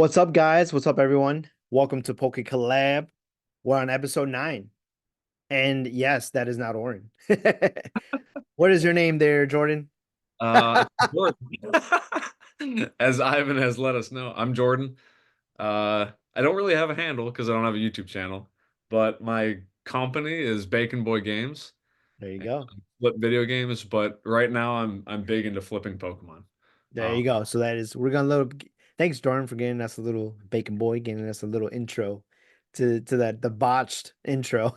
What's up, guys? What's up, everyone? Welcome to Poké Collab. We're on episode 9. And yes, that is not Orin. What is your name there, Jordan? It's Jordan. As Ivan has let us know, I'm Jordan. I don't really have a handle because I don't have a YouTube channel, but my company is Bacon Boy Games There you and go. I flip video games. But right now, I'm big into flipping Pokemon. There Um, you go. So that is we're gonna little thanks, Jordan, for getting us a little Bacon Boy, getting us a little intro to that the botched intro.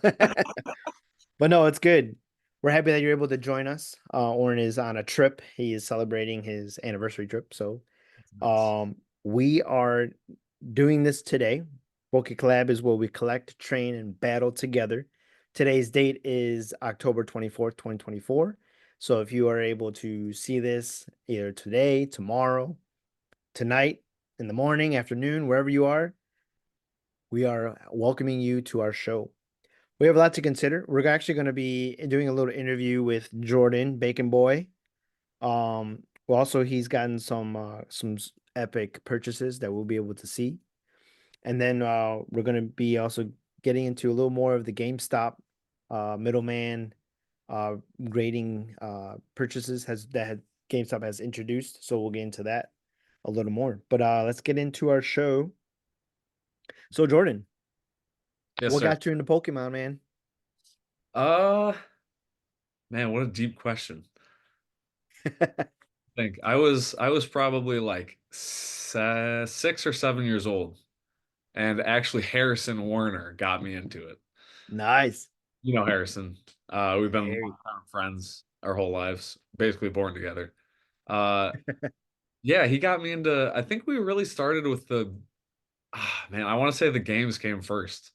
But no, it's good. We're happy that you're able to join us. Orin is on a trip. He is celebrating his anniversary trip. So nice. we are doing this today. Poke Collab is where we collect, train, and battle together. Today's date is October 24th, 2024. So if you are able to see this either today, tomorrow, tonight, in the morning, afternoon, wherever you are, we are welcoming you to our show. We have a lot to consider. We're actually going to be doing a little interview with Jordan Bacon Boy. Well, also he's gotten some epic purchases that we'll be able to see. And then we're going to be also getting into a little more of the GameStop middleman grading purchases GameStop has introduced. So we'll get into that a little more. But let's get into our show. So Jordan, Yes, what sir. got you into Pokemon, man? Uh, Man, what a deep question. I was probably like 6 or 7 years old, and actually Harrison Warner got me into it. Nice. You know Harrison. We've been Very. longtime friends our whole lives, basically born together. Uh, yeah, he got me into. I think we really started with man. I want to say the games came first.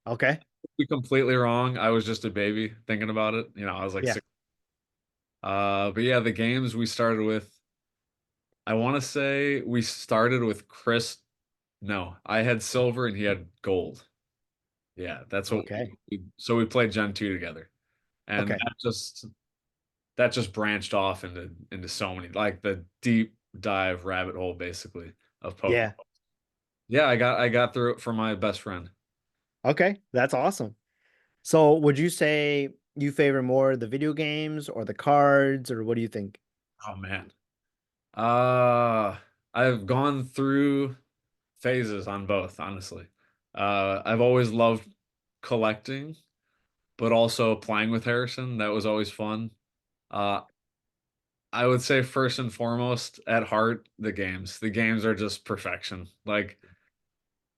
Okay. To be completely wrong. I was just a baby thinking about it. I was like Yeah. 6. But yeah, the games we started with. I want to say we started with Chris. No, I had silver and he had gold. Yeah, that's what Okay. so we played Gen 2 together. And Okay. that just branched off into so many, like the deep dive rabbit hole basically of Pokemon. Yeah. Yeah, I got through it for my best friend. Okay. That's awesome. So would you say you favor more the video games or the cards, or what do you think? Oh man. Uh I've gone through phases on both, honestly. I've always loved collecting, but also playing with Harrison. That was always fun. Uh I would say first and foremost, at heart, the games. The games are just perfection. Like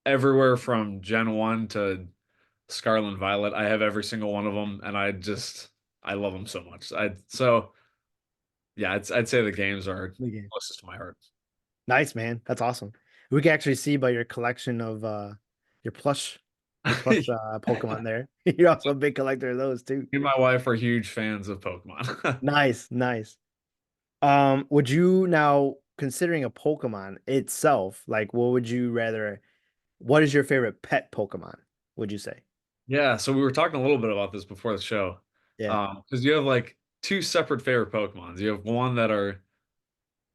everywhere from Gen 1 to Scarlet and Violet. I have every single one of them, and I love them so much. So yeah, I'd say the games are The game. closest to my heart. Nice, man. That's awesome. We can actually see by your collection of your plush your plush Me Pokemon there. You're also a big collector of those too. and my wife are huge fans of Pokemon. Nice, nice. Would you now considering a Pokemon itself, like what is your favorite pet Pokemon, would you say? Yeah, so we were talking a little bit about this before the show. Yeah. Because you have like two separate favorite Pokemons. You have one that are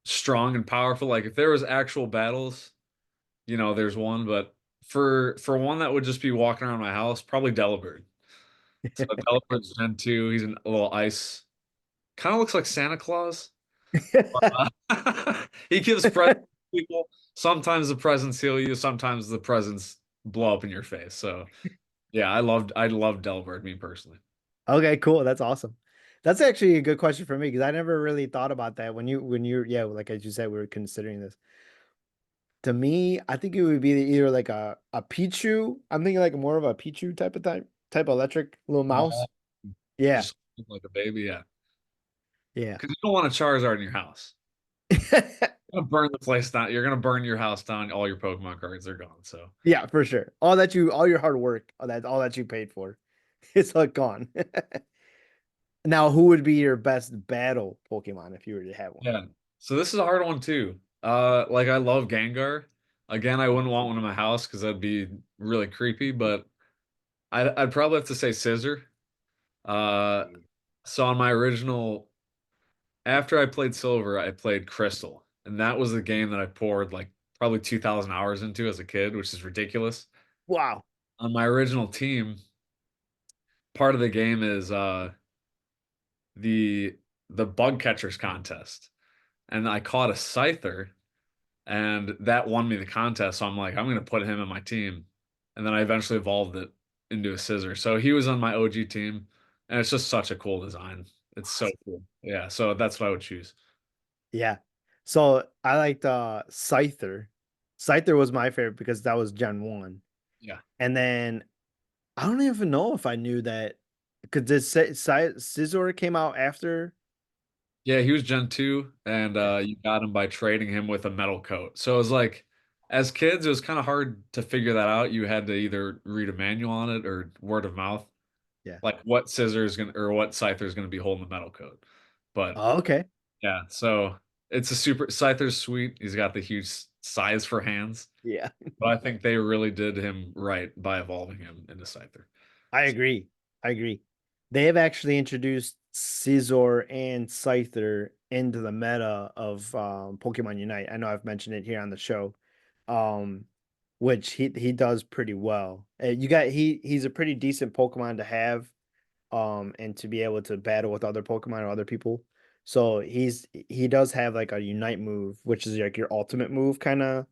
strong and powerful. Like if there was actual battles, there's one, but for one that would just be walking around my house, probably Delibird. So Delabird's Gen 2, he's a little ice. Kind of looks like Santa Claus. He gives presents to people. Sometimes the presents heal you, sometimes the presents blow up in your face. So yeah, I loved Delibird, me personally. Okay, cool. That's awesome. That's actually a good question for me because I never really thought about that when you're yeah, like as you said, we were considering this. To me, I think it would be either like a Pichu. I'm thinking like more of a Pichu type of electric little Oh, mouse. Yeah. just like a baby, yeah. Yeah. Because you don't want a Charizard in your house. You're gonna burn the place down. You're gonna burn your house down. All your Pokemon cards are gone. So Yeah, for sure. All your hard work, all that you paid for, it's like gone. Now, who would be your best battle Pokemon if you were to have one? yeah. So this is a hard one too. Like I love Gengar. Again, I wouldn't want one in my house because that'd be really creepy, but I'd probably have to say Scissor. Uh, so on my after I played Silver, I played Crystal, and that was the game that I poured like probably 2,000 hours into as a kid, which is ridiculous. Wow. On my original team, part of the game is the the bug catchers contest, and I caught a Scyther, and that won me the contest. So I'm like, I'm gonna put him in my team, and then I eventually evolved it into a Scissor. So he was on my OG team, and it's just such a cool design. It's so Awesome. cool. Yeah, so that's what I would choose. Yeah. So I liked Scyther. Scyther was my favorite because that was Gen 1. Yeah, And then I don't even know if I knew that because this Scizor came out after. yeah, he was Gen 2, and Yeah. you got him by trading him with a metal coat. So it was like, as kids, it was kind of hard to figure that out. You had to either read a manual on it or word of mouth, Yeah. like what scissor is gonna or what Scyther is gonna be holding the metal coat. But Oh, okay. yeah, so it's a super Scyther's sweet. He's got the huge size for hands, Yeah. but I think they really did him right by evolving him into Scyther. I agree. I agree. They have actually introduced Scizor and Scyther into the meta of Pokemon Unite. I know I've mentioned it here on the show, um, which he does pretty well. You got he's a pretty decent Pokemon to have, and to be able to battle with other Pokemon or other people. So he does have like a Unite move, which is like your ultimate move kind of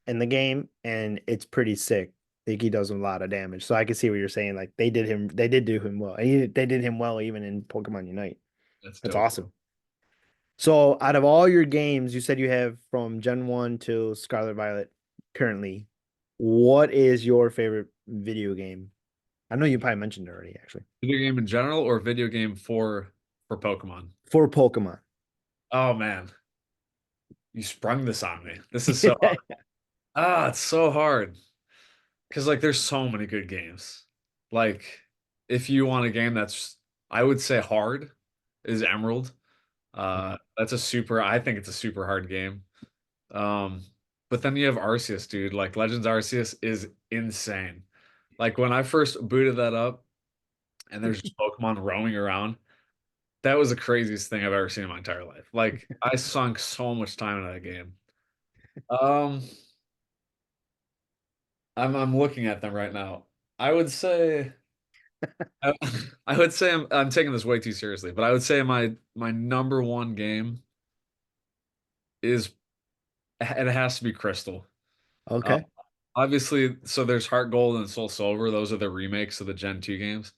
in the game, and it's pretty sick. Like he does a lot of damage. So I can see what you're saying. Like they did do him well. They did him well even in Pokemon Unite. That's That's dope. awesome. So out of all your games, you said you have from Gen 1 to Scarlet Violet currently. What is your favorite video game? I know you probably mentioned it already, actually. Video game in general or video game for Pokemon? For Pokemon. Oh man, you sprung this on me. This is so hard. It's so hard. Because like there's so many good games. Like if you want a game that's I would say hard is Emerald. Okay. That's a super I think it's a super hard game. Um, but then you have Arceus, dude. Like Legends Arceus is insane. Like when I first booted that up and there's just Pokemon roaming around, that was the craziest thing I've ever seen in my entire life. Like I sunk so much time into that game. Um, I'm looking at them right now. I would say I, I would say I'm taking this way too seriously, but I would say my number one game is it has to be Crystal. Uh, Okay. obviously, so there's Heart Gold and Soul Silver. Those are the remakes of the Gen 2 games.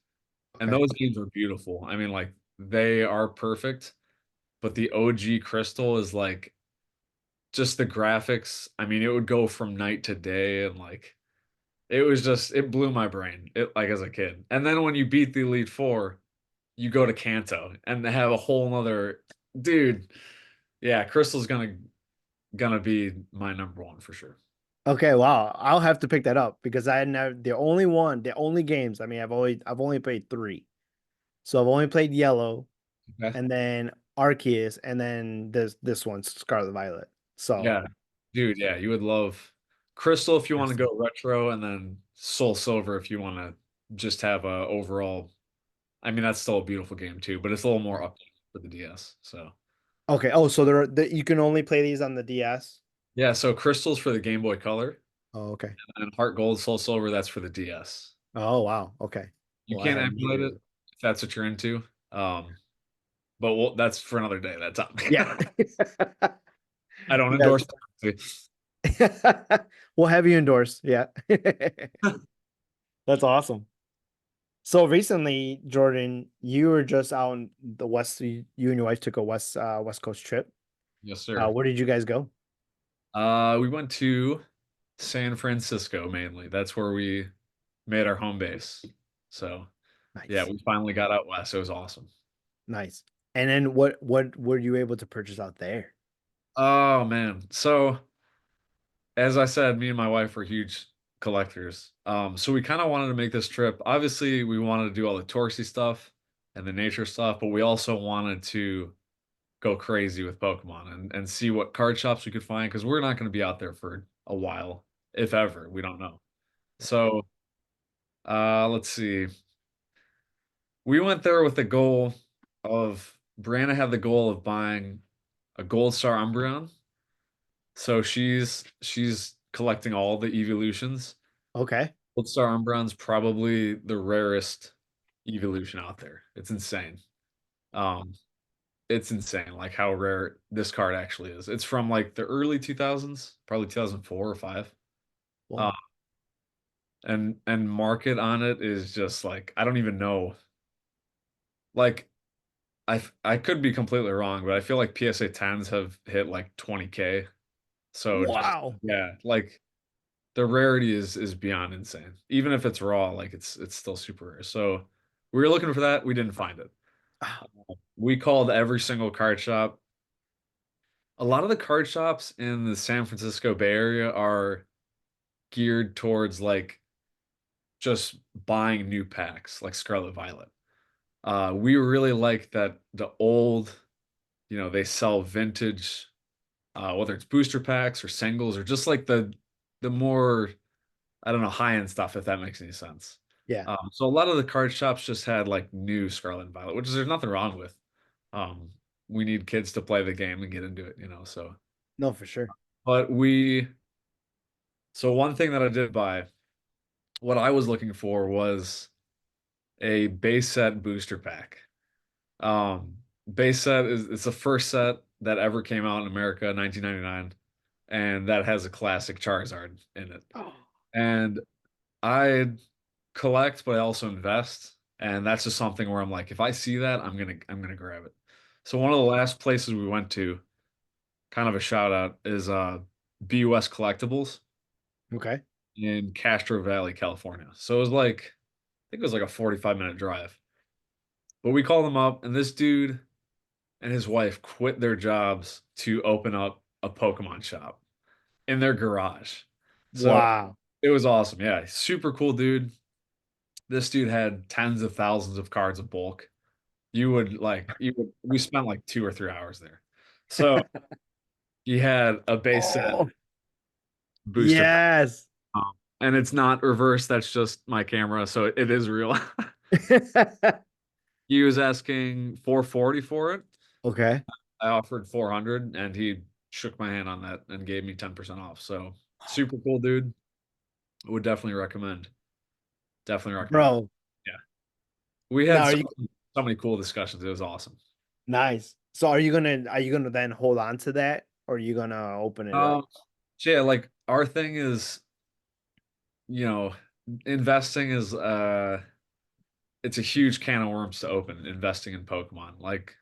And Okay. those games are beautiful. I mean, like they are perfect, but the OG Crystal is like just the graphics. I mean, it would go from night to day and like it was just it blew my brain. It like as a kid. And then when you beat the Elite Four, you go to Kanto and they have a whole nother dude. Yeah, Crystal's gonna be my number one for sure. Okay, wow. I'll have to pick that up because I never the only games. I mean, I've only played three. So I've only played Yellow Okay. and then Arceus and then this one, Scarlet Violet. So Yeah, dude, yeah, you would love Crystal if you want to Crystal. go retro, and then Soul Silver if you want to just have a overall. I mean, that's still a beautiful game too, but it's a little more updated for the DS. So Okay. Oh, so you can only play these on the DS. yeah, so Crystal's for the Game Boy Color, Oh, okay. and Heart Gold, Soul Silver, that's for the DS. Oh, wow. Okay. You Well, I can't have emulate neither of it them. if that's what you're into. But that's for another day. That's up. Yeah. I don't Yes. endorse that. We'll have you endorse. Yeah. That's awesome. So recently, Jordan, you were just out in the West. You and your wife took a West Coast trip. Yes, sir. Where did you guys go? We went to San Francisco mainly. That's where we made our home base. So yeah, Nice. we finally got out west. It was awesome. Nice. And then what were you able to purchase out there? Oh man. So as I said, me and my wife were huge collectors. So we kind of wanted to make this trip. Obviously, we wanted to do all the touristy stuff and the nature stuff, but we also wanted to go crazy with Pokemon and see what card shops we could find because we're not going to be out there for a while, if ever. We don't know. Yeah. So let's see. We went there with the goal of Brianna had the goal of buying a Gold Star Umbreon, So she's collecting all the evolutions. Okay. Gold Star Umbreon's probably the rarest evolution out there. It's insane. Um, it's insane, like how rare this card actually is. It's from like the early 2000s, probably 2004 or 5. Uh, Well, and market on it is just like I don't even know. Like I could be completely wrong, but I feel like PSA 10s have hit like 20K. So just wow. yeah, like the rarity is beyond insane. Even if it's raw, like it's still super rare. So we were looking for that, we didn't find it. Ah, We called every single card shop. A lot of the card shops in the San Francisco Bay Area are geared towards like just buying new packs, like Scarlet Violet. We really like that the old, they sell vintage, whether it's booster packs or singles or just like the more, I don't know, high end stuff, if that makes any sense. yeah. So a lot of the card shops just had like new Scarlet and Violet, which is there's nothing wrong with. Um, we need kids to play the game and get into it. So, No, for sure. but so one thing that I did buy, what I was looking for was a base set booster pack. Um, base set is it's the first set that ever came out in America, 1999, and that has a classic Charizard in it. Oh, And I collect, but I also invest, and that's just something where I'm like, if I see that, I'm gonna grab it. So one of the last places we went to, kind of a shout out, is BUS Collectibles okay. in Castro Valley, California. So it was like, I think it was like a 45-minute drive. But we called them up, and this dude and his wife quit their jobs to open up a Pokemon shop in their garage. So Wow. it was awesome. Yeah, super cool dude. This dude had tens of thousands of cards of bulk. We spent like 2 or 3 hours there. So he had a base set Oh, booster pack. yes. And it's not reverse, that's just my camera, so it is real. He was asking 440 for it. Okay. I offered 400 and he shook my hand on that and gave me 10% off. So super cool dude. Would definitely recommend. Definitely recommend. Bro, Yeah. We now had are you so many cool discussions. It was awesome. nice? So are you gonna then hold on to that or are you gonna open it up? Um, so yeah, like our thing is, you know, investing is it's a huge can of worms to open, investing in Pokemon. Like,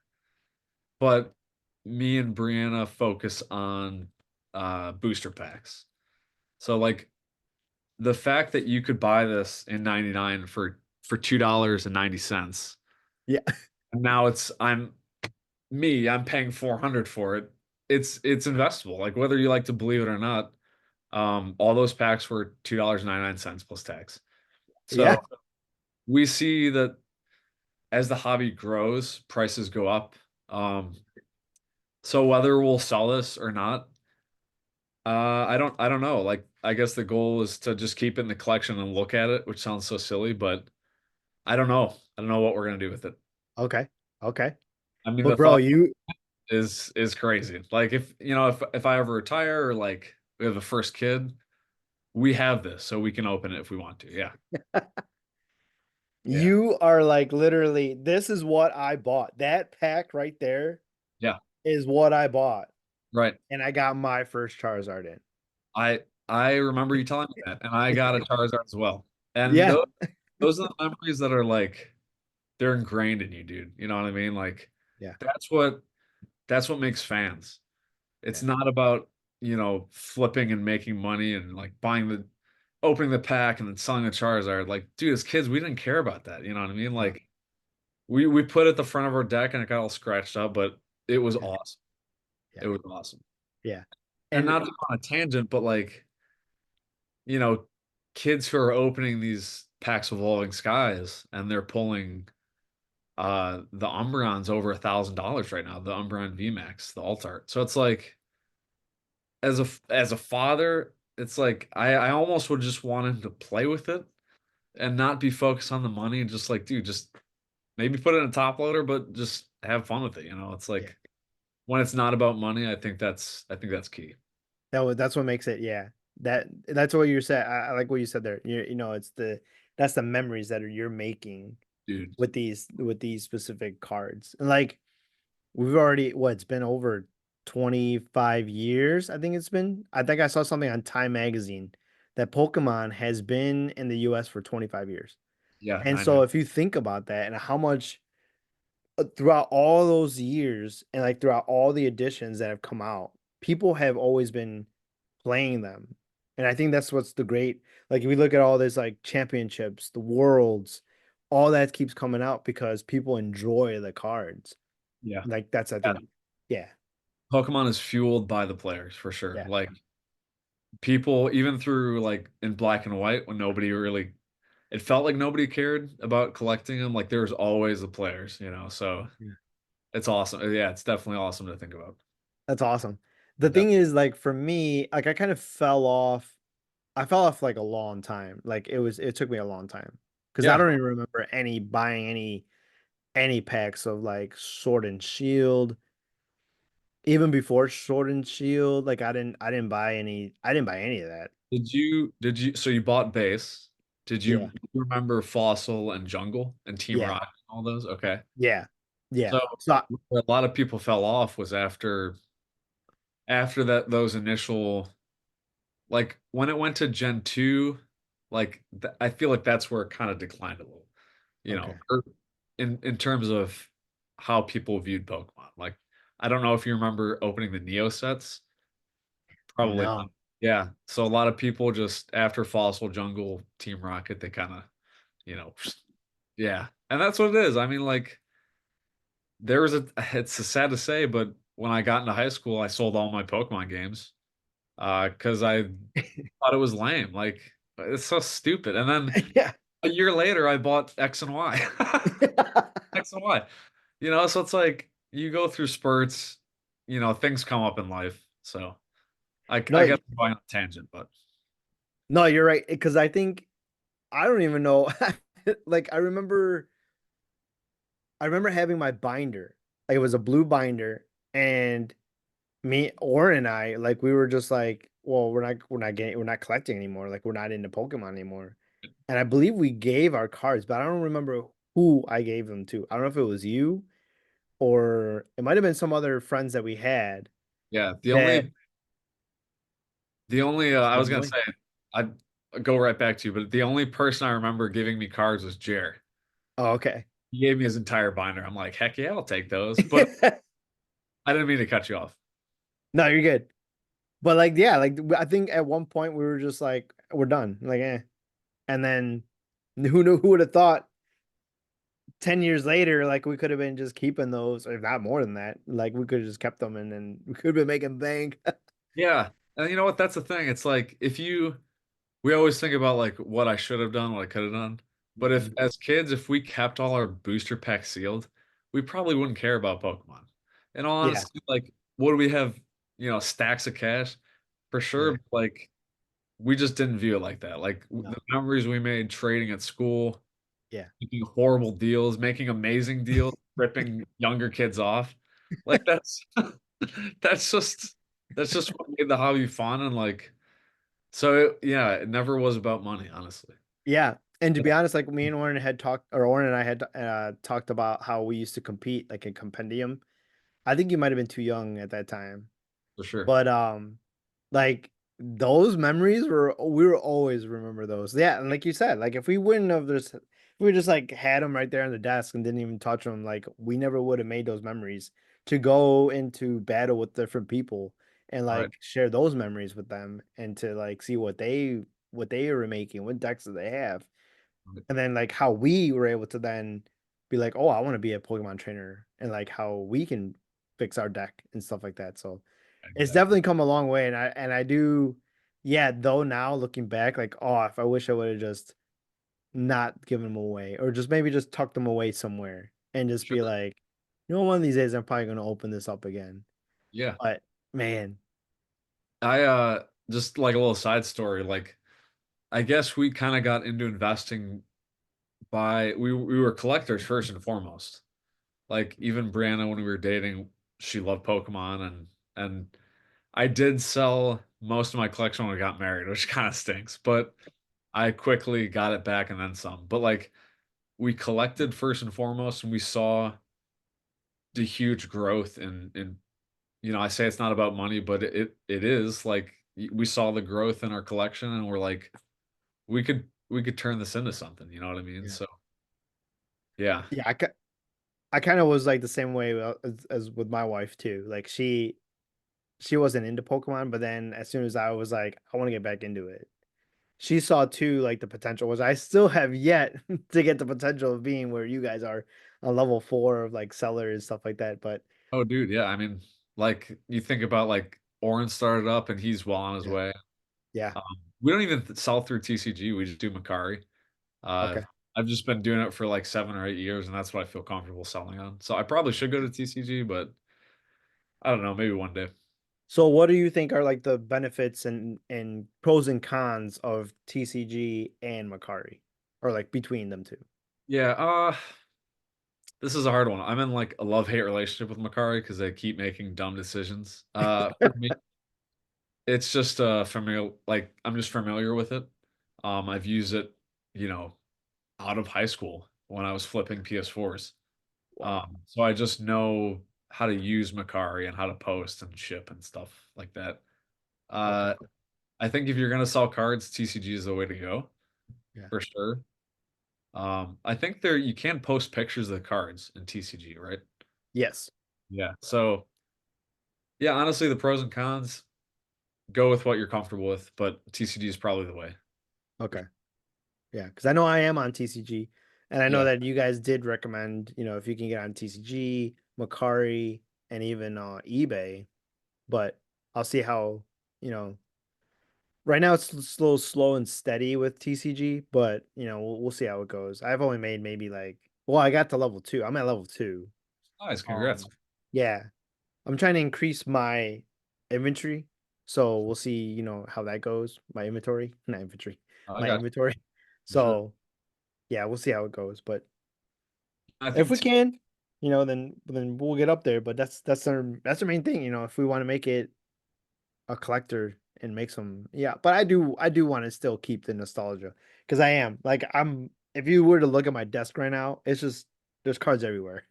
but me and Brianna focus on booster packs. So like the fact that you could buy this in 99 for $2.90, Yeah. and now I'm paying 400 for it. It's investable. Like whether you like to believe it or not, all those packs were $2.99 plus tax. So Yeah. we see that as the hobby grows, prices go up. Um, so whether we'll sell this or not, I don't know. Like I guess the goal is to just keep it in the collection and look at it, which sounds so silly, but I don't know. I don't know what we're gonna do with it. Okay. Okay. I mean, But the bro, thought you is crazy. Like if I ever retire or like we have a first kid, we have this, so we can open it if we want to. Yeah. Yeah. you are like literally this is what I bought. That pack right there Yeah. is what I bought. Right. And I got my first Charizard in. I remember you telling me that, and I got a Charizard as well. And Yeah. those are the memories that are like they're ingrained in you, dude. You know what I mean? Like Yeah. that's what that's what makes fans. It's Yeah. not about, flipping and making money and like opening the pack and then selling the Charizard. Like, dude, as kids, we didn't care about that. You know what I mean? No. Like we put it at the front of our deck and it got all scratched up, but it was Yeah. awesome. Yeah. It was awesome. Yeah. And And not to go on a tangent, but like, you know, kids who are opening these packs of Evolving Skies and they're pulling the Umbreon's over $1,000 right now, the Umbreon VMAX, the alt art. So it's like as a father, it's like I almost would just want him to play with it and not be focused on the money and just like, dude, just maybe put it in a top loader, but just have fun with it. It's yeah. like when it's not about money, I think that's key. That's what makes it, yeah. That's what you said. I like what you said there. You know, it's that's the memories that you're making Dude. with these specific cards. And like we've already what it's been over 25 years, I think it's been. I think I saw something on Time magazine that Pokemon has been in the US for 25 years. Yeah, And I know. so if you think about that and how much throughout all those years and like throughout all the editions that have come out, people have always been playing them. And I think that's what's the great, like if we look at all this like championships, the worlds, all that keeps coming out because people enjoy the cards. Yeah. Like that's I Yeah. think, yeah, Pokemon is fueled by the players for sure. yeah, Like people, even through like in black and white, when nobody really, it felt like nobody cared about collecting them. Like there was always the players, you know. So yeah. it's awesome. Yeah, it's definitely awesome to think about. That's awesome. The Yep. thing is, like for me, like I kind of fell off. I fell off like a long time. Like it took me a long time because I Yeah. don't even remember any buying any packs of like Sword and Shield. Even before Sword and Shield, like I didn't buy any of that. So you bought base. Did Yeah. you remember Fossil and Jungle and Team Yeah. Rock and all those? Okay. Yeah. Yeah. So So where a lot of people fell off was after that those initial, like when it went to Gen 2, like I feel like that's where it kind of declined a little, you know, okay. or in terms of how people viewed Pokemon. Like I don't know if you remember opening the Neo sets. Probably not. No. Yeah. So a lot of people just after Fossil Jungle Team Rocket, they kind of, you know, yeah. And that's what it is. I mean, like there was a it's sad to say, but when I got into high school, I sold all my Pokemon games because I thought it was lame. Like it's so stupid. And then Yeah. a year later, I bought X and Y. X and Y. You know, so it's like you go through spurts, you know, things come up in life. So I No, guess I'm going on a tangent, but no, you're right. Because I think I don't even know. Like I remember having my binder. Like it was a blue binder, and me, Oren and I, like we were just like, well, we're not collecting anymore. Like we're not into Pokemon anymore. And I believe we gave our cards, but I don't remember who I gave them to. I don't know if it was you or it might have been some other friends that we had yeah, that the only I showed was them the gonna way. say I'd go right back to you, but the only person I remember giving me cards was Jer. Oh, okay. He gave me his entire binder. I'm like, heck yeah, I'll take those. But I didn't mean to cut you off. No, you're good. But like, yeah, like I think at one point we were just like, we're done. Like, eh. And then who would have thought 10 years later, like we could have been just keeping those, or not more than that. Like we could have just kept them and then we could have been making bank. Yeah. And you know what? That's the thing. It's like if you we always think about like what I should have done, what I could have done. But if Mhm. as kids, if we kept all our booster packs sealed, we probably wouldn't care about Pokemon. In all Yeah, honesty, like what do we have, you know, stacks of cash? For yeah, sure, but, like we just didn't view it like that. Like no, the memories we made trading at school, yeah, making horrible deals, making amazing deals, ripping younger kids off. Like that's that's just that's just what made the hobby fun and like so yeah, it never was about money, honestly. yeah. And to be honest, like me and Oren had talked, or Oren and I had talked about how we used to compete like in Compendium. I think you might have been too young at that time. For sure. But like those memories were we were always remember those. Yeah, and like you said, like if we wouldn't have just if we just like had them right there on the desk and didn't even touch them, like we never would have made those memories to go into battle with different people and Right. like share those memories with them and to like see what they were making, what decks do they have, Right. and then like how we were able to then be like, oh, I want to be a Pokemon trainer and like how we can fix our deck and stuff like that. So it's Exactly. definitely come a long way, and I do, yeah. Though now looking back, like, oh, if I wish I would have just not given them away, or just maybe just tucked them away somewhere, and just be Sure. like, you know, one of these days I'm probably gonna open this up again. Yeah. But man, I just like a little side story, like I guess we kind of got into investing by we were collectors first and foremost. Like even Brianna when we were dating, she loved Pokemon and I did sell. most of my collection when I got married, which kind of stinks, but I quickly got it back and then some. But like we collected first and foremost, and we saw the huge growth in I say it's not about money, but it is like we saw the growth in our collection, and we're like we could turn this into something. You know what I mean? Yeah. So yeah. Yeah, I kind of was like the same way as with my wife too. Like she wasn't into Pokemon, but then as soon as I was like, I want to get back into it, she saw too like the potential, which I still have yet to get the potential of being where you guys are on level 4 of like seller and stuff like that. But Oh, dude, yeah. I mean, like you think about like Orin started up, and he's well on his yeah, way. yeah, Um, we don't even sell through TCG. We just do Mercari. Uh, okay. I've just been doing it for like 7 or 8 years, and that's what I feel comfortable selling on. So I probably should go to TCG, but I don't know, maybe one day. So what do you think are like the benefits and pros and cons of TCG and Mercari, or like between them two? Yeah, this is a hard one. I'm in like a love-hate relationship with Mercari because they keep making dumb decisions. For me, it's just familiar. Like I'm just familiar with it. I've used it, you know, out of high school when I was flipping PS4s. Wow. So I just know how to use Mercari and how to post and ship and stuff like that. Okay. Uh, I think if you're gonna sell cards, TCG is the way to go Yeah. for sure. I think there you can post pictures of the cards in TCG, right? Yes. Yeah. So yeah, honestly, the pros and cons go with what you're comfortable with, but TCG is probably the way. Okay. Yeah, because I know I am on TCG, and I know Yeah. that you guys did recommend, if you can get on TCG, Macari, and even eBay. But I'll see how, you know, right now it's a little slow and steady with TCG, but we'll see how it goes. I've only made maybe like, well, I got to level 2. I'm at level 2. Nice. Congrats. Um, yeah, I'm trying to increase my inventory, so we'll see, how that goes. My inventory, not inventory, I my got you inventory. for sure. So yeah, we'll see how it goes. But I if think we can, then we'll get up there. But that's the main thing, if we want to make it a collector and make some, yeah. But I do want to still keep the nostalgia because I am like I'm. If you were to look at my desk right now, it's just there's cards everywhere.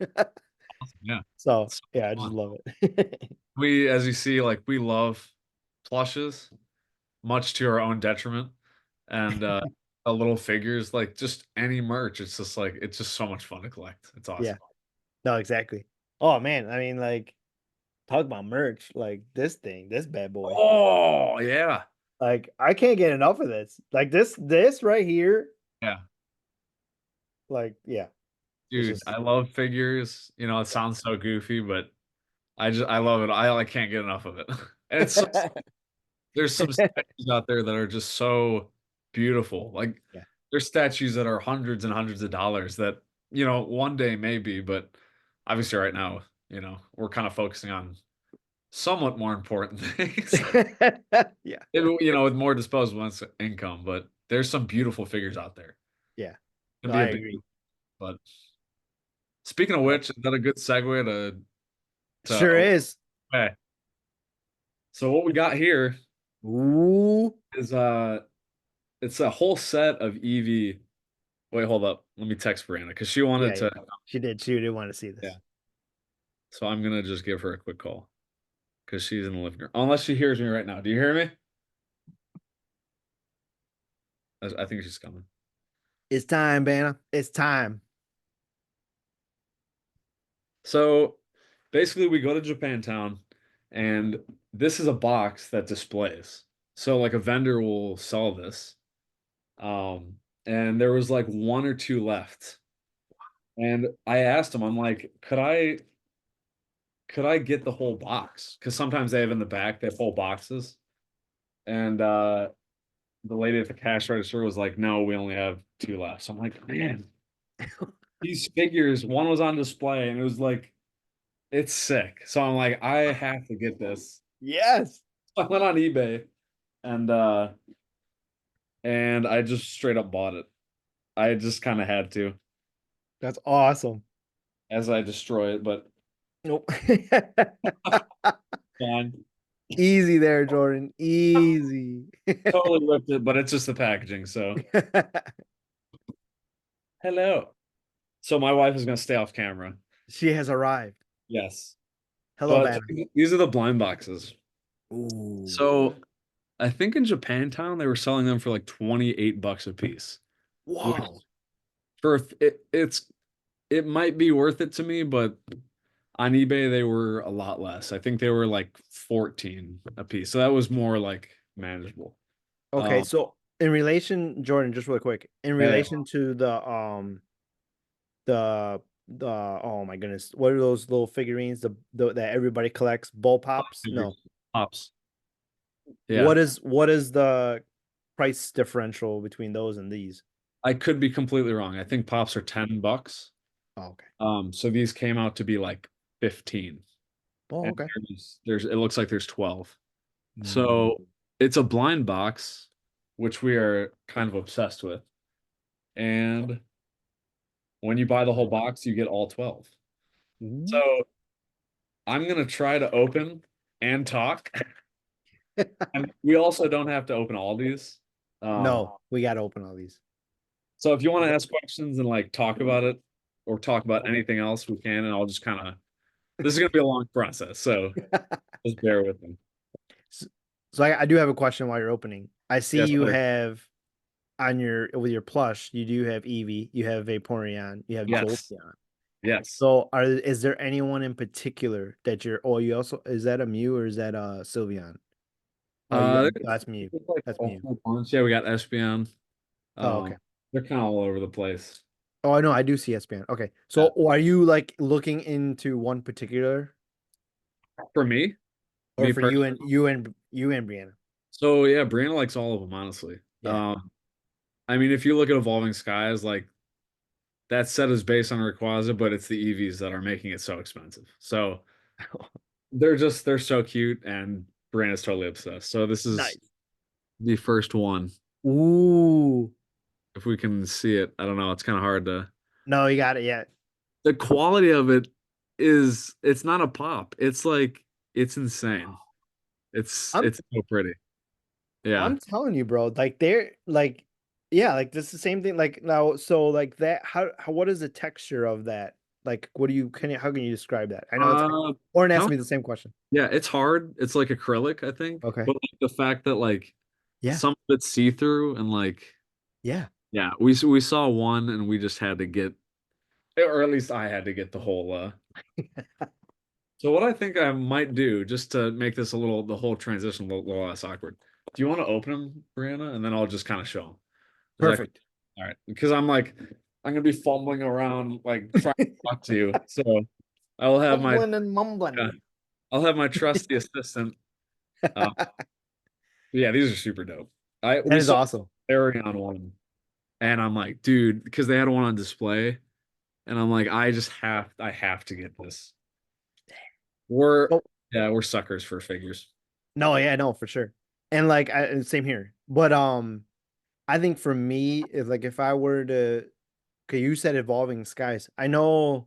yeah, So it's so yeah, I just much fun. love it. We, as you see, like we love plushes, much to our own detriment, and little figures, like just any merch. It's just like it's just so much fun to collect. It's Yeah, awesome. no, exactly. Oh man, I mean, like talk about merch, like this bad boy. Oh yeah, Like I can't get enough of this. Like this right here. yeah, Like yeah, it's dude. just I love figures. It sounds so goofy, but I love it. I like can't get enough of it. And it's there's some statues out there that are just so beautiful. Like yeah. there's statues that are hundreds and hundreds of dollars that, one day maybe, but obviously right now, we're kind of focusing on somewhat more important things. Yeah. With more disposable income, but there's some beautiful figures out there. Yeah. Can No, be I a big, agree. but speaking of which, is that a good segue to Sure is. okay. So what we got here Ooh. is it's a whole set of Eevee. Wait, hold up. Let me text Brianna because she Yeah, wanted yeah. to. She did. She did want to see Yeah. this. So I'm gonna just give her a quick call because she's in the living room. Unless she hears me right now. Do you hear me? I think she's coming. It's time, Banner. It's time. So basically, we go to Japantown, and this is a box that displays. So like a vendor will sell this. And there was like one or two left. And I asked him, I'm like, could I get the whole box? Because sometimes they have in the back, they have whole boxes. And the lady at the cash register was like, no, we only have two left. So I'm like, man, these figures, one was on display and it was like, it's sick. So I'm like, I have to get this. Yes. So I went on eBay and I just straight up bought it. I just kind of had to That's awesome. as I destroy it, but Nope. fine. Easy there, Jordan. Easy. Totally whipped it, but it's just the packaging. So hello. So my wife is gonna stay off camera. She has arrived. Yes. Hello, But Vanna. these are the blind boxes. Ooh. So I think in Japantown they were selling them for like 28 bucks a piece, which Wow. for it might be worth it to me, but on eBay they were a lot less. I think they were like 14 a piece. So that was more like manageable. Okay, Um so in relation, Jordan, just real quick, in yeah, relation to the oh my goodness, what are those little figurines the that everybody collects? Ball pops? No. figures, pops. Yeah. What is the price differential between those and these? I could be completely wrong. I think pops are 10 bucks. Oh, okay. So these came out to be like 15. Oh, And okay. there's it looks like there's 12. Mm. So it's a blind box, which we are kind of obsessed with. And when you buy the whole box, you get all 12. Ooh. So I'm gonna try to open and talk. And we also don't have to open all these. Um, No, we gotta open all these. so if you want to ask questions and like talk about it or talk about anything else, we can, and I'll just kind of this is gonna be a long process, so just bear with me. So, so I do have a question while you're opening. I see Yes, you sir. have on your with your plush, you do have Eevee, you have Vaporeon, you have Yes. Jolteon. Yes. So is there anyone in particular that you're oh you also is that a Mew or is that a Sylveon? Oh you got There's that's Mew. like That's a Mew. whole bunch. Yeah, we got Espeon. Oh, okay. They're kind of all over the place. Oh, I know, I do see SPN. Okay. Yeah. So are you like looking into one particular For me, or me for you and personally. you and Brianna? So yeah, Brianna likes all of them, honestly. Yeah. I mean, if you look at Evolving Skies, like that set is based on Rayquaza, but it's the EVs that are making it so expensive. So they're so cute, and Brianna's totally obsessed. So this is Nice. the first one. Ooh. If we can see it, I don't know. It's kind of hard to. No, you got it yet. The quality of it is it's not a pop. It's like it's insane. I'm It's so pretty. Yeah. I'm telling you, bro. Like they're like, yeah, like this is the same thing. Like now, so like that. How what is the texture of that? Like, what do you can you, how can you describe that? I know it's Uh, Oren asked how? me the same question. Yeah, it's hard. It's like acrylic, I think. Okay. But like, the fact that like Yeah. some of it's see-through and like Yeah. yeah, we saw one and we just had to get or at least I had to get the whole so what I think I might do just to make this a little the whole transition little less awkward. Do you want to open them, Brianna? And then I'll just kind of show them. Is that Perfect. all right? Because I'm gonna be fumbling around like trying to talk to you. So I'll have my Mumbling and yeah, mumbling. I'll have my trusty assistant. Uh, yeah, these are super dope. That We is saw awesome. Vaporeon one, and I'm like, dude, because they had one on display, and I'm like, I have to get this. We're Oh, yeah, we're suckers for figures. no, yeah, no, for sure. And like same here. But I think for me, if like if I were to okay, you said evolving skies. I don't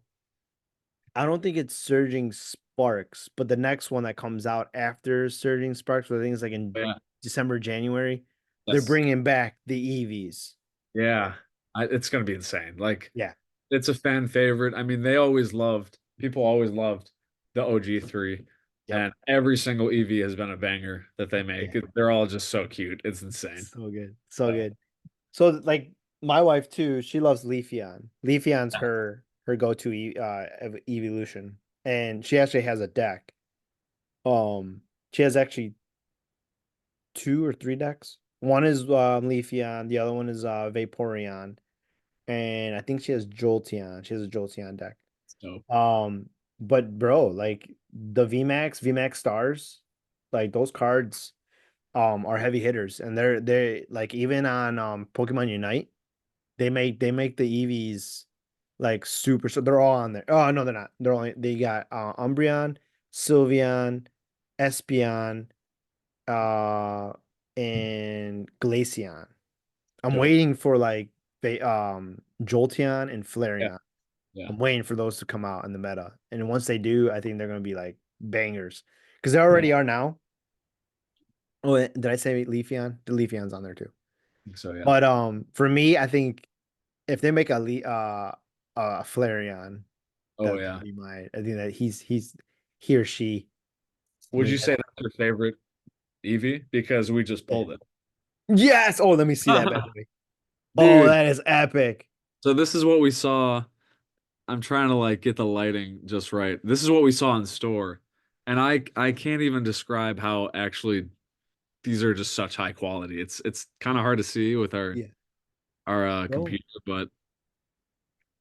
think it's Surging Sparks, but the next one that comes out after Surging Sparks, I think it's like in Yeah, December, January, they're yes, bringing back the EVs. yeah, it's gonna be insane. Like, Yeah. it's a fan favorite. I mean, people always loved the OG3, Yep. and every single EV has been a banger that they make. Yeah. They're all just so cute. It's insane. So good. So Uh, good. So like my wife too, she loves Leafeon. Leafeon's her go-to evolution. And she actually has a deck. She has actually two or three decks. One is Leafeon, the other one is Vaporeon, and I think she has Jolteon. She has a Jolteon deck. so But bro, like the VMAX stars, like those cards are heavy hitters, and they're like even on Pokemon Unite, they make the EVs like super, so they're all on there. Oh no, they're not. They got Umbreon, Sylveon, Espeon, uh and Glaceon. I'm dope. waiting for like Jolteon and Yeah, Flareon. yeah, I'm waiting for those to come out in the meta. And once they do, I think they're gonna be like bangers. Because they already yeah. are now. Oh, did I say Leafeon? The Leafeon's on there too. So yeah. But for me, I think if they make a Flareon, Oh that'd yeah. be my. I think that he or she. I Would mean, you say that's your favorite Eevee? Because we just yeah. pulled it. Yes. Oh, let me see that bad boy. Oh, Dude, that is epic. so this is what we saw. I'm trying to like get the lighting just right. This is what we saw in store. And I can't even describe how actually these are just such high quality. It's kind of hard to see with Yeah. our No. computer, but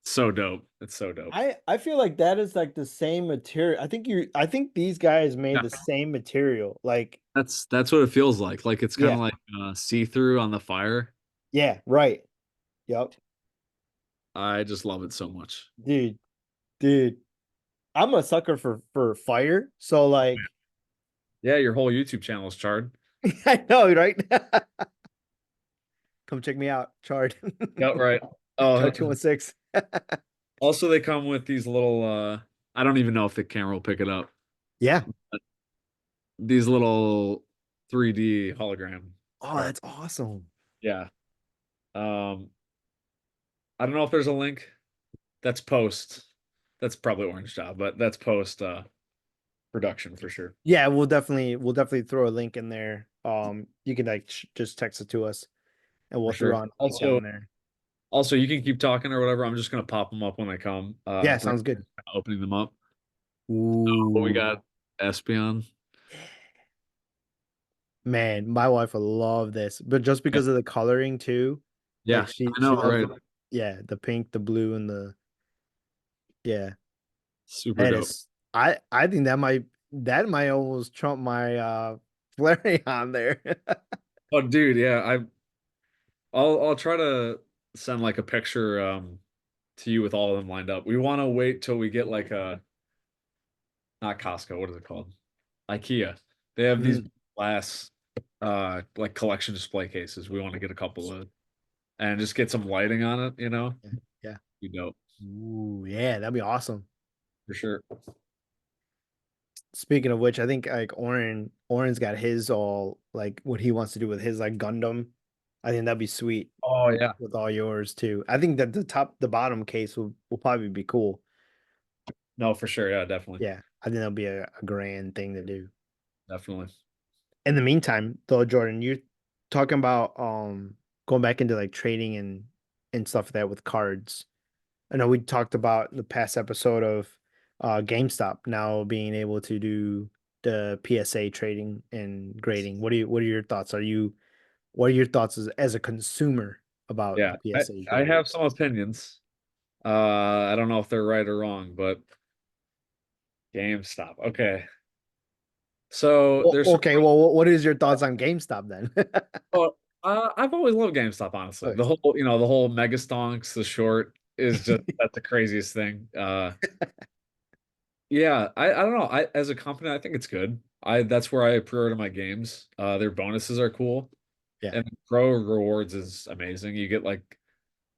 so dope. It's so dope. I feel like that is like the same material. I think these guys made Yeah, the same material. Like, that's what it feels like. Like it's kind yeah. of like see-through on the fire. Yeah, right. Yep. I just love it so much. Dude, dude. I'm a sucker for fire. So like Yeah, your whole YouTube channel is charred. I know, right? Come check me out, Chard. Yeah, right. Oh, Chard 216. also they come with these little I don't even know if the camera will pick it up. Yeah. These little 3D hologram Oh, cards. that's awesome. Yeah. Um, I don't know if there's a link. That's post. That's probably Orange Job, but that's post production for sure. Yeah, we'll definitely throw a link in there. You can like just text it to us and For we'll throw sure. on a link Also, down there. also you can keep talking or whatever. I'm just gonna pop them up when they come. Yeah, Right sounds good. now, opening them up. But we Ooh. got Espeon. Man, my wife will love this, but just Yeah, because of the coloring too. Like yeah, I she know, loves right? the yeah, the pink, the blue, and the yeah. Super That dope. is I think that might almost trump my Flareon there. Oh, dude, yeah. I'll try to send like a picture to you with all of them lined up. We want to wait till we get like a not Costco. What is it called? IKEA. They have these Mm, glass like collection display cases. We want to get a couple of and just get some lighting on it, you know? yeah. Yeah. You know, Ooh, yeah, that'd be awesome. for sure. Speaking of which, I think like Oren's got his all like what he wants to do with his like Gundam. I think that'd be sweet Oh yeah. with all yours too. I think that the bottom case will probably be cool. No, for sure. Yeah, definitely. Yeah, I think that'll be a grand thing to do. Definitely. In the meantime, though, Jordan, you're talking about going back into like trading and stuff like that with cards. I know we talked about in the past episode of GameStop now being able to do the PSA trading and grading. What are your thoughts? What are your thoughts as a consumer about Yeah. the I, PSA I trading? have some opinions. I don't know if they're right or wrong, but GameStop. Okay. So Well, there's some okay, well, what is your thoughts on GameStop then? well, I've always loved GameStop, honestly. Okay. The whole Mega Stonks, the short is just that's the craziest thing. Yeah, I don't know. I as a company, I think it's good. I that's where I pre-order my games. Their bonuses are cool. Yeah. And Pro Rewards is amazing. You get like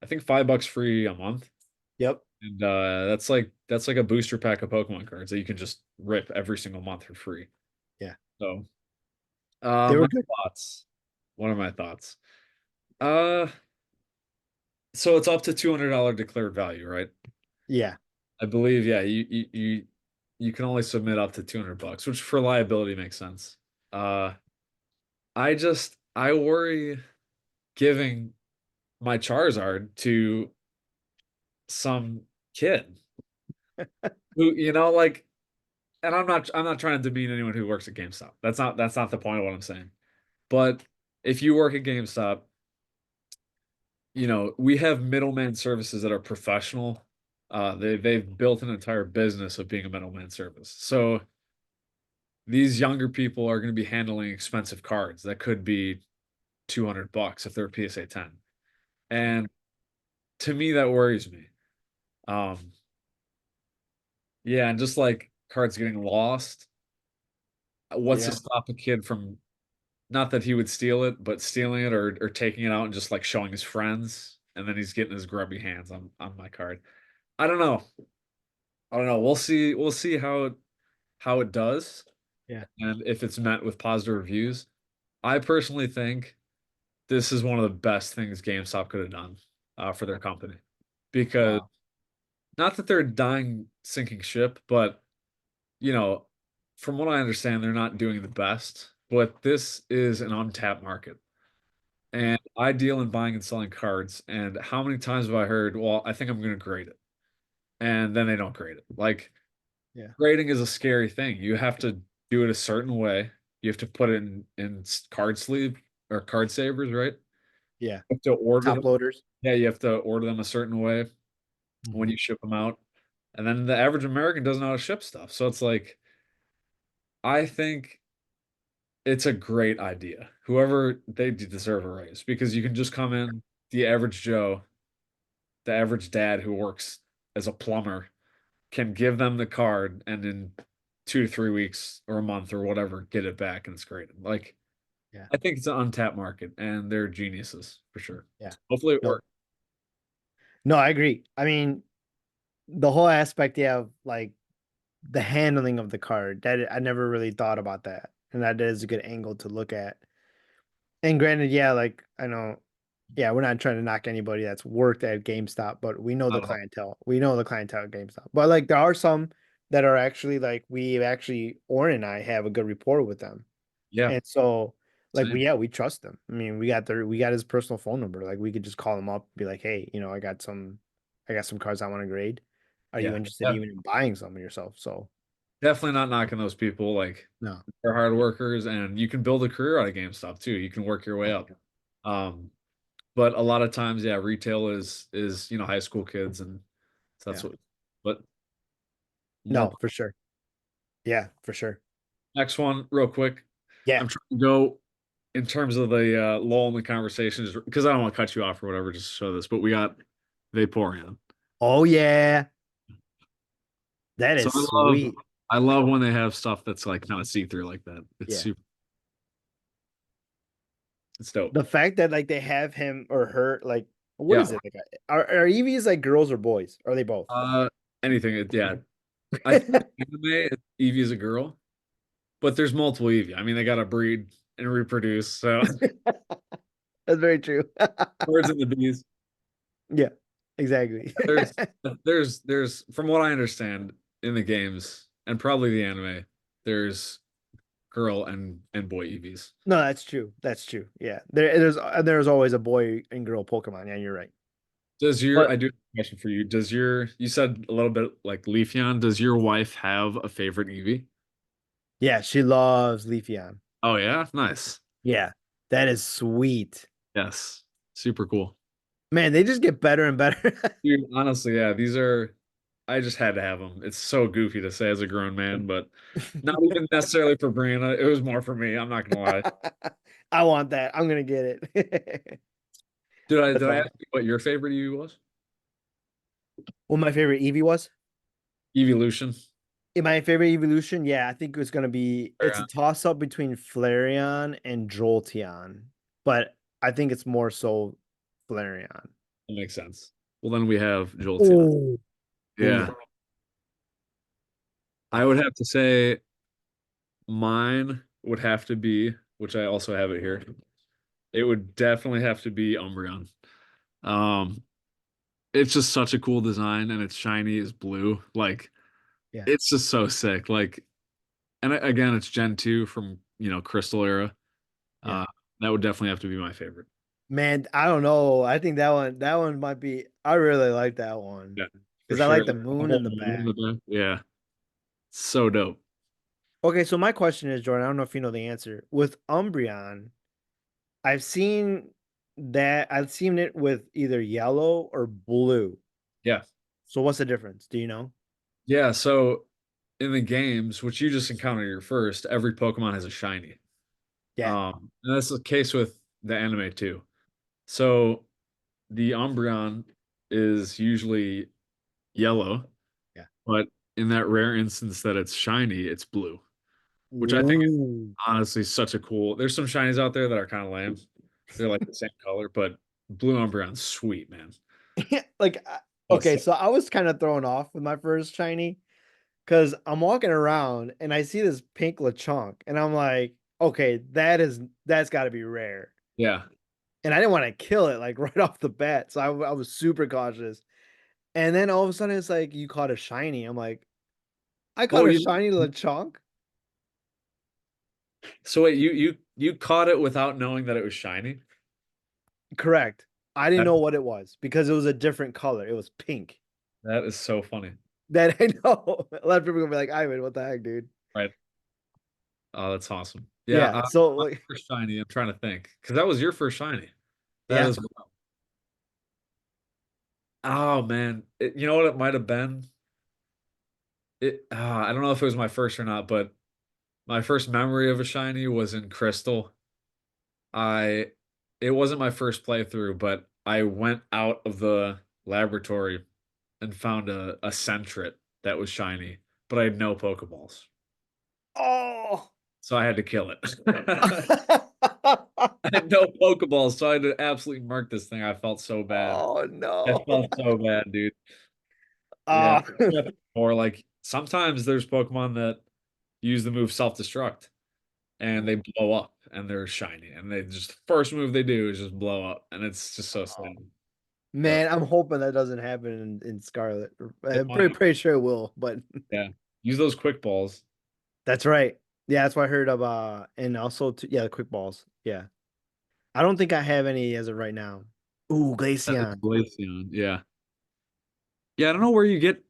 I think $5 free a month. Yep. And that's like a booster pack of Pokemon cards that you can just rip every single month for free. Yeah. So They were my good. thoughts. What are my thoughts? Uh so it's up to $200 declared value, right? Yeah. I believe, yeah, you can only submit up to $200, which for liability makes sense. Uh I worry giving my Charizard to some kid who, like, and I'm not trying to demean anyone who works at GameStop. That's not the point of what I'm saying. But if you work at GameStop, we have middleman services that are professional. They've built an entire business of being a middleman service. So these younger people are going to be handling expensive cards that could be $200 if they're PSA 10. And to me, that worries me. Um, yeah, and just like cards getting lost, what's to Yeah. stop a kid from not that he would steal it, but stealing it or taking it out and just like showing his friends, and then he's getting his grubby hands on my card. I don't know. I don't know. We'll see. We'll see how it does Yeah. and if it's met with positive reviews. I personally think this is one of the best things GameStop could have done for their company because Wow. not that they're a dying sinking ship, but you know, from what I understand, they're not doing the best. But this is an untapped market. Yeah. And I deal in buying and selling cards. And how many times have I heard, well, I think I'm going to grade it. And then they don't grade it. Like, Yeah. grading is a scary thing. You have to do it a certain way. You have to put it in card sleeve or card savers, right? Yeah. You have to order Top them. loaders. Yeah, you have to order them a certain way when Mhm. you ship them out. And then the average American doesn't know how to ship stuff. So it's like, I think it's a great idea. Whoever they deserve a raise because you can just come in, the average Joe, the average dad who works as a plumber can give them the card and in 2 to 3 weeks or a month or whatever, get it back and it's great. Like, Yeah. I think it's an untapped market and they're geniuses for sure. Yeah. Hopefully it No. works. No, I agree. I mean, the whole aspect, yeah, of like the handling of the card, that I never really thought about that. And that is a good angle to look at. And granted, yeah, like I know, yeah, we're not trying to knock anybody that's worked at GameStop, but we know the Not at all. clientele. We know the clientele at GameStop. But like there are some that are actually like we actually Oren and I have a good rapport with them. Yeah, And so like same. we trust them. I mean, we got his personal phone number. Like we could just call him up and be like, "Hey, I got some cards I want to grade. Are you Yeah. interested Yeah. even in buying some yourself?" So, Definitely not knocking those people. Like no. they're hard workers and you can build a career out of GameStop too. You can work your way up. Um, but a lot of times, yeah, retail is high school kids and so that's Yeah. what but more No, for sure. Yeah, for sure. next one real quick. Yeah. I'm trying to go in terms of the lull in the conversations because I don't want to cut you off or whatever, just to show this, but we got Vaporeon. Oh yeah. That So is sweet. I love when they have stuff that's like kind of see-through like that. It's Yeah. super it's dope. The fact that like they have him or her like what Yeah. is it? Like are EVs like girls or boys? Are they both? Uh anything yeah. I think anime Eevee is a girl, but there's multiple Eevee. I mean, they gotta breed and reproduce. So That's very true. birds and the bees. Yeah, exactly. There's there's from what I understand in the games and probably the anime, there's girl and boy Eevees. No, that's true. That's true. Yeah. There's always a boy and girl Pokemon. Yeah, you're right. Does your But I do have a question for you. Does your you said a little bit like Leafeon, does your wife have a favorite Eevee? yeah, she loves Leafeon. Oh yeah, nice. Yeah. That is sweet. Yes. Super cool. Man, they just get better and better. Dude, honestly, yeah, these are I just had to have them. It's so goofy to say as a grown man, but not even necessarily for Brianna. It was more for me. I'm not gonna lie. I want that. I'm gonna get it. That's Did I ask awesome. you what your favorite Eevee was? What my favorite Eevee was? Evolution. In my favorite evolution, yeah, I think it's That a toss up between Flareon and Jolteon, but I think it's more so Flareon. makes sense. Well, then we have Jolteon. Oh, oh Yeah, yeah, I would wow, have to say mine would have to be, which I also have it here. It would definitely have to be Umbreon. Um, it's just such a cool design, and it's shiny, it's blue. Like yeah, it's just so sick. Like, and again, it's Gen 2 from Crystal era. yeah. Uh, that would definitely have to be my favorite. Man, I don't know. I think that one might be. I really like that one Yeah, for because I sure. like the The moon whole in the moon in back. the back. Yeah, so dope. Okay, so my question is, Jordan, I don't know if you know the answer. With Umbreon, I've seen I've seen it with either yellow or blue. Yeah, So what's the difference? Do you know? yeah. So in the games, which you just encounter your first, every Pokemon has a shiny. Yeah, And that's the case with the anime too. So the Umbreon is usually yellow, yeah. but in that rare instance that it's shiny, it's blue, which I think is Ooh. honestly such a cool. There's some shinies out there that are kind of lame. They're like the same color, but blue Umbreon's sweet, man. Like, Oh, okay, sick. so I was kind of thrown off with my first shiny because I'm walking around and I see this pink Lechonk, and I'm like, okay, that's got to be rare. Yeah. And I didn't want to kill it like right off the bat, so I was super cautious. And then all of a sudden, it's like you caught a shiny. I'm like, I caught Oh, a you shiny Lechonk. so wait, you caught it without knowing that it was shiny? Correct. I didn't That know what it was because it was a different color. It was pink. that is so funny. That I know. A lot of people gonna be like, Ivan, what the heck, dude? Right. Oh, that's awesome. Yeah, Yeah. So my like, first shiny, I'm trying to think. Because that was your first shiny. That yeah. is oh man. You know what it might have been? I don't know if it was my first or not, but my first memory of a shiny was in Crystal. I it wasn't my first playthrough, but I went out of the laboratory and found a Sentret that was shiny, but I had no Pokeballs. Oh. So I had to kill it. I had no Pokeballs, so I had to absolutely murk this thing. I felt so bad. Oh I no. felt so bad, dude. Yeah. Ah. Or like sometimes there's Pokemon that use the move self-destruct and they blow up and they're shiny and they just first move they do is just blow up and it's just so sad. Yep. Man, I'm hoping that doesn't happen in Scarlet. It I'm might. pretty sure it will, but Yeah. Use those quick balls. that's right. Yeah, that's what I heard of and also yeah, the quick balls. Yeah. I don't think I have any as of right now. Ooh, That is Glaceon. Glaceon. Yeah. Yeah, I don't know where you get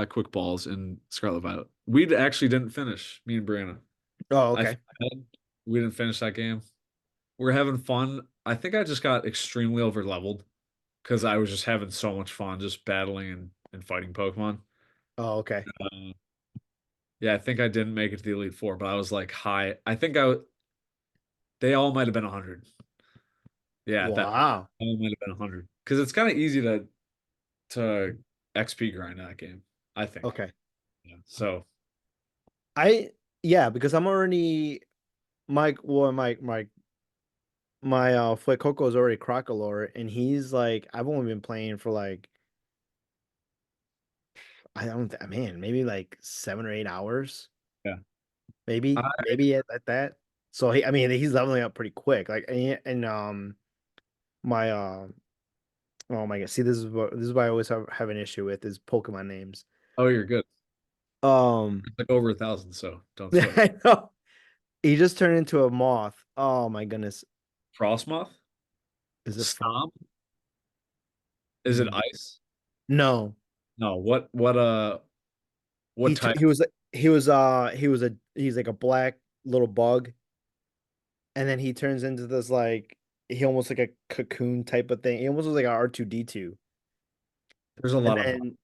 quick balls in Scarlet Violet. We actually didn't finish, me and Brianna. Oh, I okay. think we didn't finish that game. We're having fun. I think I just got extremely over leveled because I was just having so much fun just battling and fighting Pokemon. Oh, okay. Uh, yeah, I think I didn't make it to the Elite Four, but I was like high. They all might have been 100. Yeah, at that point, Wow. they all might have been 100 because it's kind of easy to XP grind that game. I think. Okay. Yeah. So I yeah, because I'm already my Fuecoco is already Crocolore, and he's like I've only been playing for like I don't man, maybe like 7 or 8 hours. yeah, Maybe, I, maybe at that. So I mean, he's leveling up pretty quick. Like, and my oh my god, see, this is what I always have an issue with is Pokemon names. oh, you're good. Um, It's like over 1,000, so don't sweat it. I know he just turned into a moth. Oh my goodness, Frostmoth, is it from? Stomp. Is it ice? No, No. What type? he's like a black little bug, and then he turns into this like he almost like a cocoon type of thing. He almost looks like a R2D2, There's a and lot of then.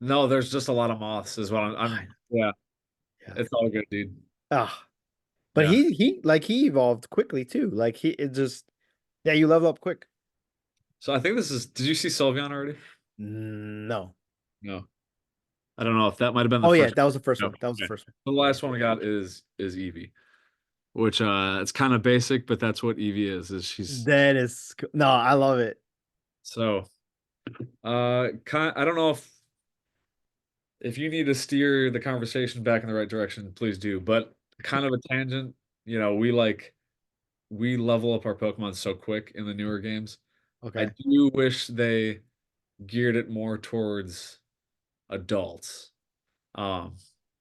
no. There's just a lot of moths. Is what Yeah, Yeah. it's all good, dude. Ah, but Yeah. he evolved quickly too. Like it just yeah, you level up quick. So I think this is. Did you see Sylveon already? No. No. I don't know if that might have been the Oh yeah, first. that was the first No. one. That was the Okay. first one. The last one we got is Eevee, which it's kind of basic, but that's what Eevee is. Is she's That is no, I love it. so I don't know if you need to steer the conversation back in the right direction, please do. But kind of a tangent, we level up our Pokemon so quick in the newer games. I Okay. do wish they geared it more towards adults. Um,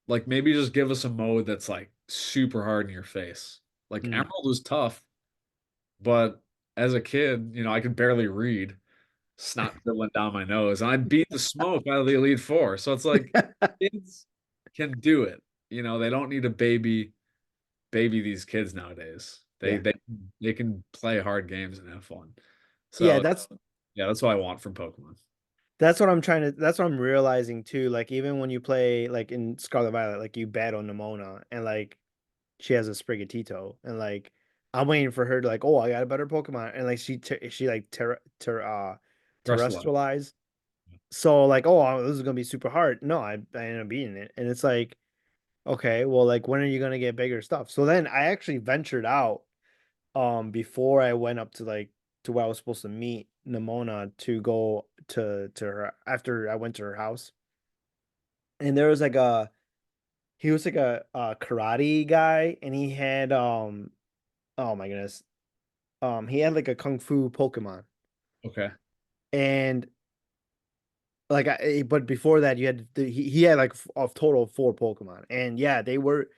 like maybe just give us a mode that's like super hard in your face. Like Mm. Emerald was tough, but as a kid, I could barely read. Snot dribbling down my nose, and I beat the smoke out of the Elite Four. So it's like kids can do it. They don't need to baby these kids nowadays. They Yeah. they they can play hard games and have fun. Yeah, So yeah, that's what I want from Pokemon. that's what I'm realizing too. Like even when you play like in Scarlet Violet, like you battle Nimona and like she has a Sprigatito and like I'm waiting for her to like, oh, I got a better Pokemon. And like she like Rest terrestrialize. So like, oh, this is gonna be super hard. No, I ended up beating it. And it's like, okay, well, like when are you gonna get bigger stuff? So then I actually ventured out before I went up to like to where I was supposed to meet Nimona to go to her after I went to her house. And there was like he was like a karate guy, and he had oh my goodness, he had like a kung fu Pokemon, Okay. and like but before that you had he had like a total of four Pokemon, and yeah, they were,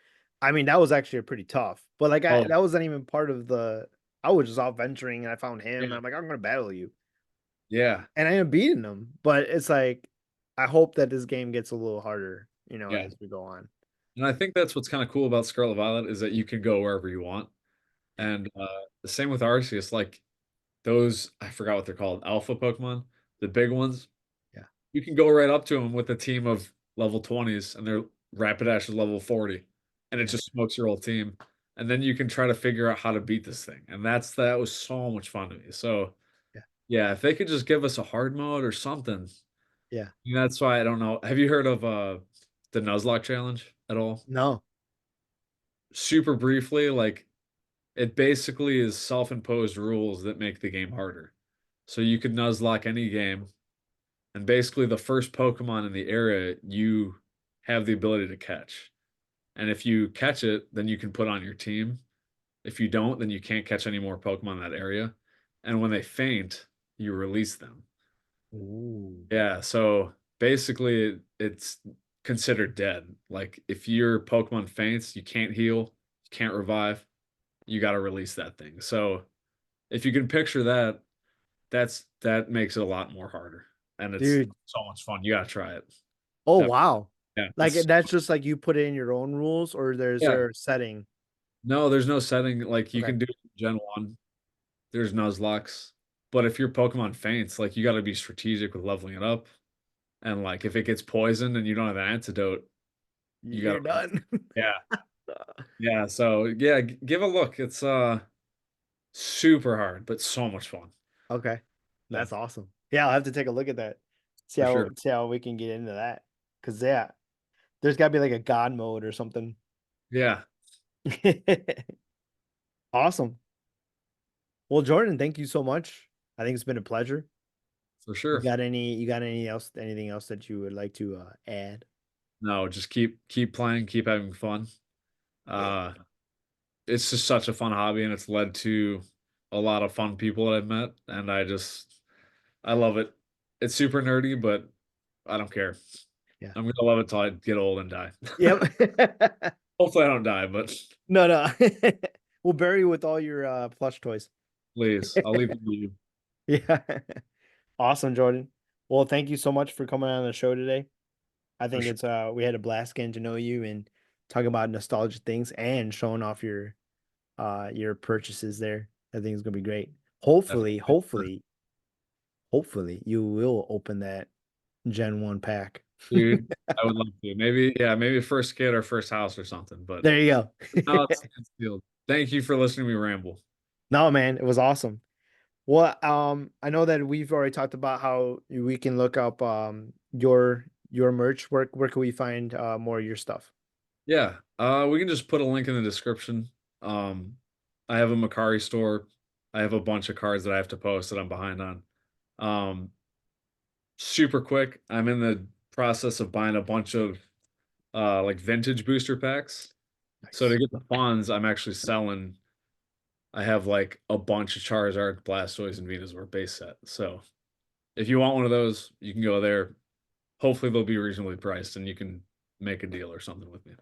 I mean that was actually pretty tough, but like Oh, that wasn't even part of the. I was just out venturing and I found him, and yeah. I'm like, I'm gonna battle you, Yeah. and I ended up beating him. But it's like, I hope that this game gets a little harder, Yeah. as we go on. And I think that's what's kind of cool about Scarlet Violet is that you can go wherever you want. Yeah, And the same with Arceus, like those, I forgot what they're called, alpha Pokemon, the big ones. yeah, You can go right up to them with a team of level 20s and their Rapidash is level 40, and it yeah, just smokes your whole team. And then you can try to figure out how to beat this thing. And that was so much fun to me. So yeah, yeah, if they could just give us a hard mode or something. yeah. That's why I don't know. Have you heard of the Nuzlocke challenge at all? No. Super briefly, like it basically is self-imposed rules that make the game harder. So you could Nuzlocke any game, and basically the first Pokemon in the area you have the ability to catch. And if you catch it, then you can put on your team. If you don't, then you can't catch any more Pokemon in that area. And when they faint, you release them. Ooh. Yeah, so basically it's considered dead. Like if your Pokemon faints, you can't heal, you can't revive, you got to release that thing. So if you can picture that, that makes it a lot more harder. And it's Dude. so much fun. You got to try it. Oh Definitely. wow. Yeah, Like that's just like you put it in your own rules, or there's yeah. there a setting? No, there's no setting like you Okay. can do Gen 1. There's Nuzlocks. But if your Pokemon faints, like you got to be strategic with leveling it up. And like if it gets poisoned and you don't have an antidote, you got You're to done. yeah. Yeah, so yeah, give a look. It's super hard, but so much fun. Okay. Yeah, That's awesome. Yeah, I'll have to take a look at that. for sure. See how we can get into that. Cause yeah, there's gotta be like a god mode or something. Yeah, Awesome. Well, Jordan, thank you so much. I think it's been a pleasure. for sure. You got anything else that you would like to add? No, just keep playing, keep having fun. Uh it's just such a fun hobby and it's led to a lot of fun people that I've met and I love it. It's super nerdy, but I don't care. Yeah. I'm gonna love it till I get old and die. Yep. Hopefully I don't die, but No, no. We'll bury you with all your plush toys. please, I'll leave it to you Yeah. Awesome, Jordan. Well, thank you so much for coming on the show today. I for think sure. it's we had a blast getting to know you and talking about nostalgic things and showing off your purchases there. I think it's gonna be great. Hopefully, Definitely. hopefully you will open that Gen 1 pack. Dude, I would love to. Maybe, yeah, maybe first kid or first house or something, but There you go. no, it's deal. Thank you for listening to me ramble. No, man, it was awesome. Well, I know that we've already talked about how we can look up your merch. Where can we find more of your stuff? Yeah, we can just put a link in the description. I have a Mercari store. I have a bunch of cards that I have to post that I'm behind on. Um, super quick. I'm in the process of buying a bunch of like vintage booster packs. So to Nice. get the funds, I'm actually selling. I have like a bunch of Charizard, Blastoise, and Venusaur base set. So if you want one of those, you can go there. Hopefully they'll be reasonably priced and you can make a deal or something with me.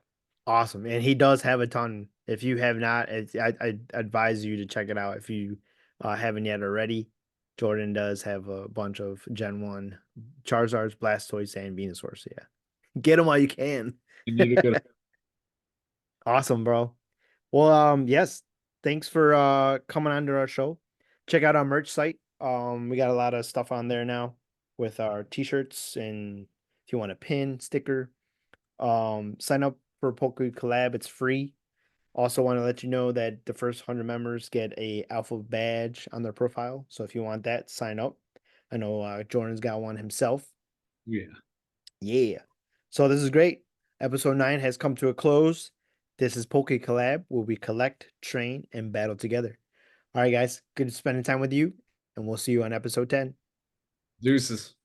Awesome. And he does have a ton. If you have not, I advise you to check it out if you haven't yet already. Jordan does have a bunch of Gen 1 Charizards, Blastoise, and Venusaur. So yeah. Get them while you can. You need a good Awesome, bro. Well, yes. Thanks for coming on to our show. Check out our merch site. We got a lot of stuff on there now with our t-shirts, and if you want a pin, sticker, sign up for Poké Collab. It's free. Also want to let you know that the first 100 members get a alpha badge on their profile. So if you want that, sign up. I know Jordan's got one himself. yeah. Yeah. So this is great. Episode 9 has come to a close. This is Poké Collab, where we collect, train, and battle together. All right, guys. Good spending time with you, and we'll see you on episode 10. Deuces.